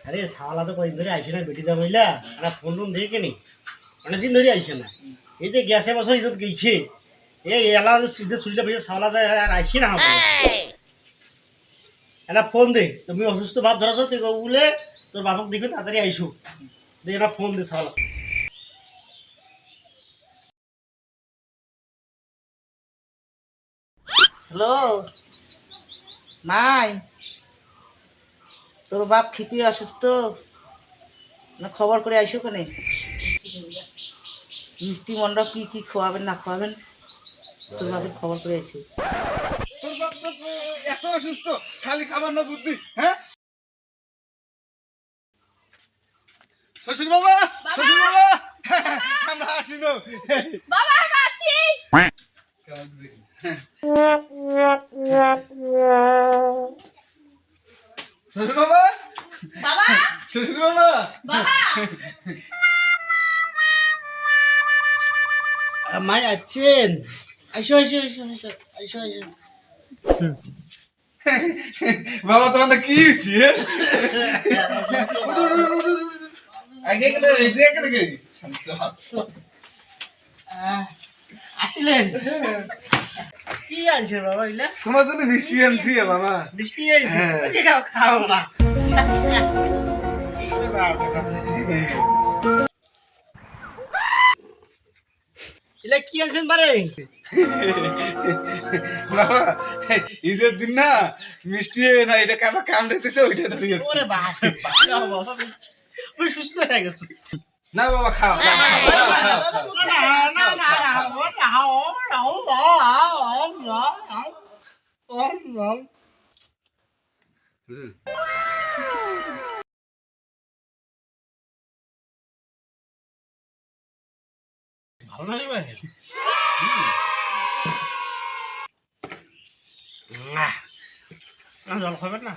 আরে সাওয়ালা তো কদিন ধরে আইসে না বেটি জামাইলা আর ফোন টোন দেখে নি অনেকদিন ধরে আইসে না। এই যে গ্যাসে বছর ইজত গেছে এই এলা সিধে চুলিটা বেশি সাওয়ালা আর আইসে না একটা ফোন দে তুমি অসুস্থ ভাব ধরাছো তুই বলে তোর বাপক দেখবে তাড়াতাড়ি আইসো দে একটা ফোন দে সাওয়ালা। হ্যালো নাই তোর বাপ খিপি অসুস্থ না খবর করে আইসো কেনে মিষ্টি মন্ডপ কি কি খাওয়াবেন না খাওয়াবেন তোর বাপের খবর করে আইসো। তোর বাপ তো এত অসুস্থ খালি খাবার না বুদ্ধি হ্যাঁ শ্বশুর বাবা শ্বশুর বাবা আমরা আসি না বাবা আছি শ্বশুর বাবা বাবা শ্বশুর বাবা বাবা মাই আছেন আইসো আইসো আইসো আইসো আইসো আইসো। বাবা তোমার কি হয়েছে আগে গেলে এদিকে গেলে কি আসিলেন কি আনছে বাবা ইলা তোমার জন্য মিষ্টি আনছি বাবা বৃষ্টি আইছে খাও না ইলা কি আনছেন বারে বাবা ঈদের দিন না মিষ্টি না এটা কাবা কাম রেখেছে ওইটা দাঁড়িয়েছে ওরে বাপ রে বাপ বাবা ওই সুস্থ হয়ে গেছে না বাবা খাও না না না ভালো লাগে ভাই জল খাবেন না